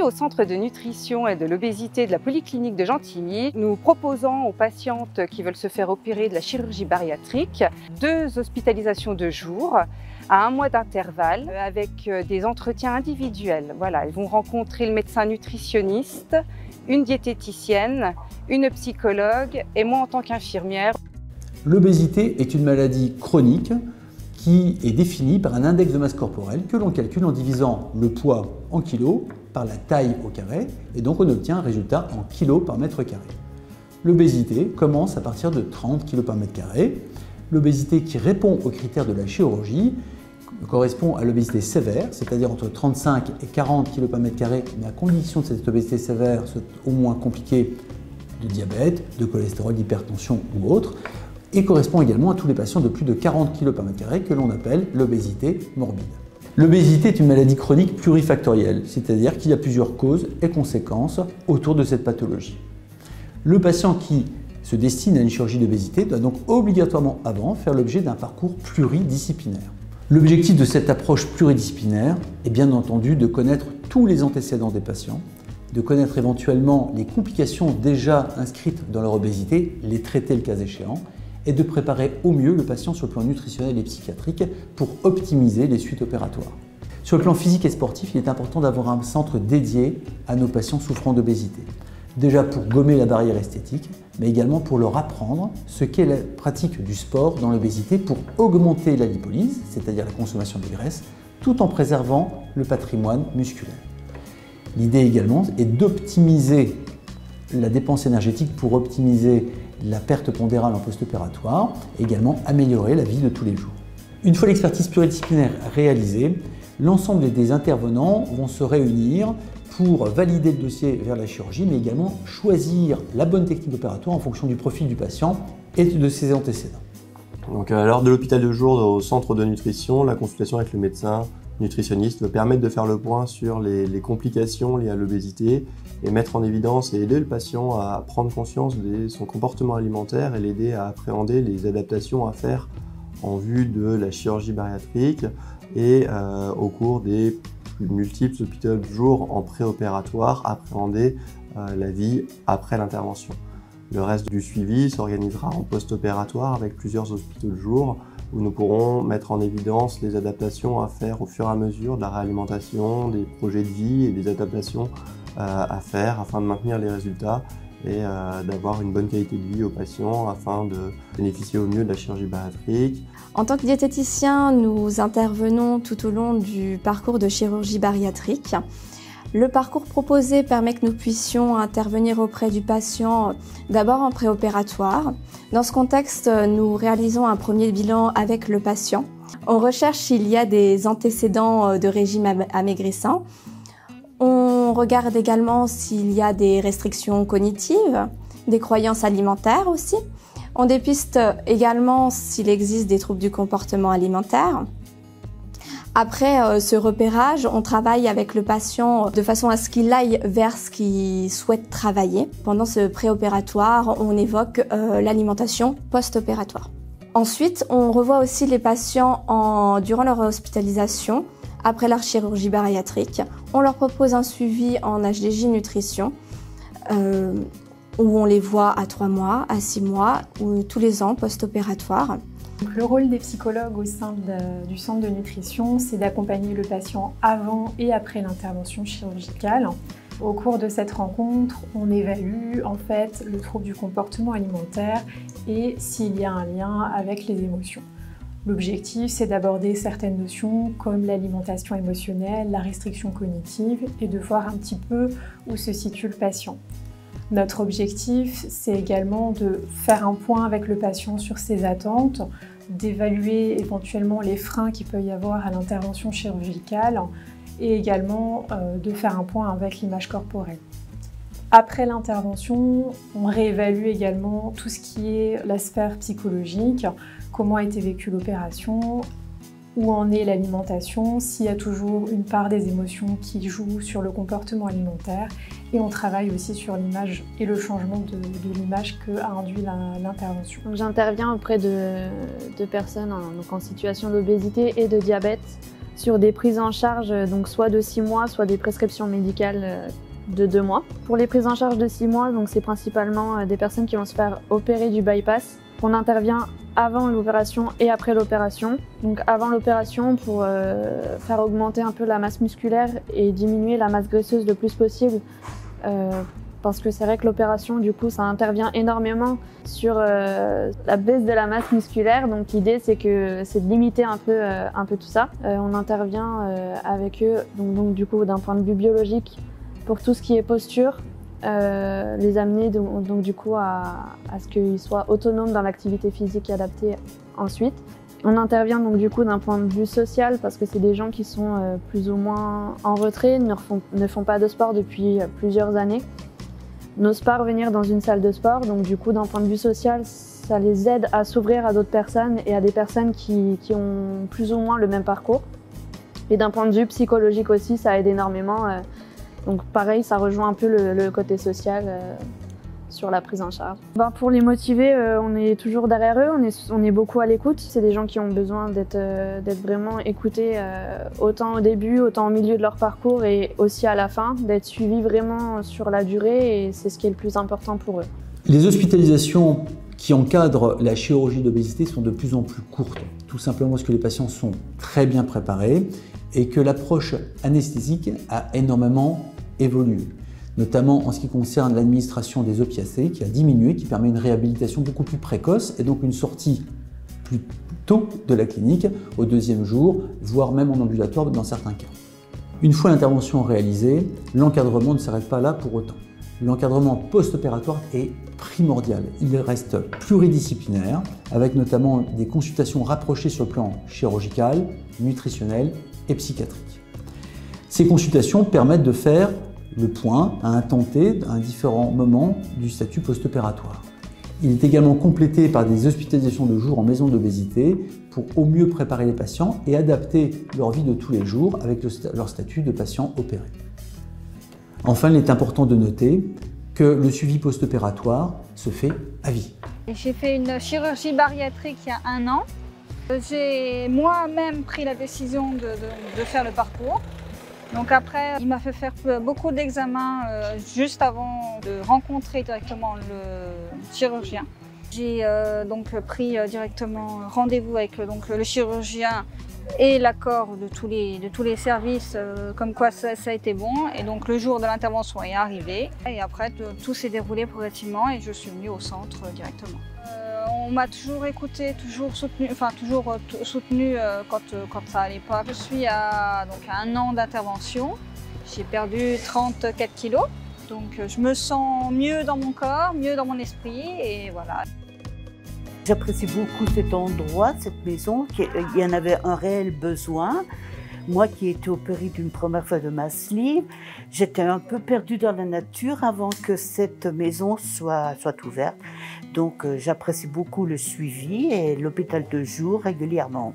au centre de nutrition et de l'obésité de la polyclinique de Gentilly, nous proposons aux patientes qui veulent se faire opérer de la chirurgie bariatrique 2 hospitalisations de jour à 1 mois d'intervalle avec des entretiens individuels. Voilà, elles vont rencontrer le médecin nutritionniste, une diététicienne, une psychologue et moi en tant qu'infirmière. L'obésité est une maladie chronique qui est définie par un index de masse corporelle que l'on calcule en divisant le poids en kilos par la taille au carré et donc on obtient un résultat en kilos par mètre carré. L'obésité commence à partir de 30 kg par mètre carré. L'obésité qui répond aux critères de la chirurgie correspond à l'obésité sévère, c'est-à-dire entre 35 et 40 kg par mètre carré, mais à condition que cette obésité sévère soit au moins compliquée de diabète, de cholestérol, d'hypertension ou autre, et correspond également à tous les patients de plus de 40 kg par mètre carré que l'on appelle l'obésité morbide. L'obésité est une maladie chronique plurifactorielle, c'est-à-dire qu'il y a plusieurs causes et conséquences autour de cette pathologie. Le patient qui se destine à une chirurgie d'obésité doit donc obligatoirement avant faire l'objet d'un parcours pluridisciplinaire. L'objectif de cette approche pluridisciplinaire est bien entendu de connaître tous les antécédents des patients, de connaître éventuellement les complications déjà inscrites dans leur obésité, les traiter le cas échéant, et de préparer au mieux le patient sur le plan nutritionnel et psychiatrique pour optimiser les suites opératoires. Sur le plan physique et sportif, il est important d'avoir un centre dédié à nos patients souffrant d'obésité. Déjà pour gommer la barrière esthétique, mais également pour leur apprendre ce qu'est la pratique du sport dans l'obésité pour augmenter la lipolyse, c'est-à-dire la consommation de graisse, tout en préservant le patrimoine musculaire. L'idée également est d'optimiser la dépense énergétique pour optimiser la perte pondérale en post-opératoire, et également améliorer la vie de tous les jours. Une fois l'expertise pluridisciplinaire réalisée, l'ensemble des intervenants vont se réunir pour valider le dossier vers la chirurgie, mais également choisir la bonne technique opératoire en fonction du profil du patient et de ses antécédents. Donc, lors de l'hôpital de jour au centre de nutrition, la consultation avec le médecin nutritionniste va permettre de faire le point sur les complications liées à l'obésité et mettre en évidence et aider le patient à prendre conscience de son comportement alimentaire et l'aider à appréhender les adaptations à faire en vue de la chirurgie bariatrique et au cours des multiples hôpitaux de jour en préopératoire, appréhender la vie après l'intervention. Le reste du suivi s'organisera en post-opératoire avec plusieurs hôpitaux de jour où nous pourrons mettre en évidence les adaptations à faire au fur et à mesure de la réalimentation, des projets de vie et des adaptations à faire afin de maintenir les résultats et d'avoir une bonne qualité de vie aux patients afin de bénéficier au mieux de la chirurgie bariatrique. En tant que diététicien, nous intervenons tout au long du parcours de chirurgie bariatrique. Le parcours proposé permet que nous puissions intervenir auprès du patient d'abord en préopératoire. Dans ce contexte, nous réalisons un premier bilan avec le patient. On recherche s'il y a des antécédents de régime amaigrissant. On regarde également s'il y a des restrictions cognitives, des croyances alimentaires aussi. On dépiste également s'il existe des troubles du comportement alimentaire. Après ce repérage, on travaille avec le patient de façon à ce qu'il aille vers ce qu'il souhaite travailler. Pendant ce préopératoire, on évoque l'alimentation post-opératoire. Ensuite, on revoit aussi les patients durant leur hospitalisation, après leur chirurgie bariatrique. On leur propose un suivi en HDJ nutrition, où on les voit à 3 mois, à 6 mois, ou tous les ans post-opératoire. Le rôle des psychologues au sein du centre de nutrition, c'est d'accompagner le patient avant et après l'intervention chirurgicale. Au cours de cette rencontre, on évalue en fait le trouble du comportement alimentaire et s'il y a un lien avec les émotions. L'objectif, c'est d'aborder certaines notions comme l'alimentation émotionnelle, la restriction cognitive et de voir un petit peu où se situe le patient. Notre objectif, c'est également de faire un point avec le patient sur ses attentes, d'évaluer éventuellement les freins qu'il peut y avoir à l'intervention chirurgicale et également de faire un point avec l'image corporelle. Après l'intervention, on réévalue également tout ce qui est la sphère psychologique, comment a été vécue l'opération, où en est l'alimentation, s'il y a toujours une part des émotions qui jouent sur le comportement alimentaire. Et on travaille aussi sur l'image et le changement de l'image qu'a induit l'intervention. J'interviens auprès de personnes en situation d'obésité et de diabète sur des prises en charge donc soit de 6 mois, soit des prescriptions médicales de 2 mois. Pour les prises en charge de 6 mois, donc c'est principalement des personnes qui vont se faire opérer du bypass. On intervient avant l'opération et après l'opération. Donc avant l'opération pour faire augmenter un peu la masse musculaire et diminuer la masse graisseuse le plus possible. Parce que c'est vrai que l'opération, du coup, ça intervient énormément sur la baisse de la masse musculaire. Donc l'idée, c'est de limiter un peu tout ça. On intervient avec eux, donc du coup, d'un point de vue biologique, pour tout ce qui est posture, les amener donc du coup à ce qu'ils soient autonomes dans l'activité physique adaptée ensuite. On intervient donc du coup d'un point de vue social parce que c'est des gens qui sont plus ou moins en retrait, ne font pas de sport depuis plusieurs années. N'osent pas revenir dans une salle de sport, donc du coup d'un point de vue social, ça les aide à s'ouvrir à d'autres personnes et à des personnes qui ont plus ou moins le même parcours. Et d'un point de vue psychologique aussi, ça aide énormément. Donc pareil, ça rejoint un peu le côté social sur la prise en charge. Pour les motiver, on est toujours derrière eux, on est beaucoup à l'écoute. C'est des gens qui ont besoin d'être vraiment écoutés autant au début, autant au milieu de leur parcours et aussi à la fin, d'être suivis vraiment sur la durée et c'est ce qui est le plus important pour eux. Les hospitalisations qui encadrent la chirurgie d'obésité sont de plus en plus courtes, tout simplement parce que les patients sont très bien préparés et que l'approche anesthésique a énormément évolué, notamment en ce qui concerne l'administration des opiacés qui a diminué, qui permet une réhabilitation beaucoup plus précoce et donc une sortie plus tôt de la clinique, au 2e jour, voire même en ambulatoire dans certains cas. Une fois l'intervention réalisée, l'encadrement ne s'arrête pas là pour autant. L'encadrement post-opératoire est primordial. Il reste pluridisciplinaire, avec notamment des consultations rapprochées sur le plan chirurgical, nutritionnel et psychiatrique. Ces consultations permettent de faire le point à un temps T, à un différent moment du statut post-opératoire. Il est également complété par des hospitalisations de jour en maison d'obésité pour au mieux préparer les patients et adapter leur vie de tous les jours avec leur statut de patient opéré. Enfin, il est important de noter que le suivi post-opératoire se fait à vie. J'ai fait une chirurgie bariatrique il y a 1 an. J'ai moi-même pris la décision de faire le parcours. Donc après, il m'a fait faire beaucoup d'examens juste avant de rencontrer directement le chirurgien. J'ai donc pris directement rendez-vous avec le chirurgien et l'accord de tous les services, comme quoi ça a été bon. Et donc le jour de l'intervention est arrivé. Et après, tout s'est déroulé progressivement et je suis venue au centre directement. On m'a toujours écouté, toujours soutenu quand ça allait pas. Je suis à 1 an d'intervention. J'ai perdu 34 kilos. Donc je me sens mieux dans mon corps, mieux dans mon esprit et voilà. J'apprécie beaucoup cet endroit, cette maison. Il y en avait un réel besoin. Moi qui ai été opérée d'une première fois de ma sleeve, j'étais un peu perdue dans la nature avant que cette maison soit ouverte. Donc j'apprécie beaucoup le suivi et l'hôpital de jour régulièrement.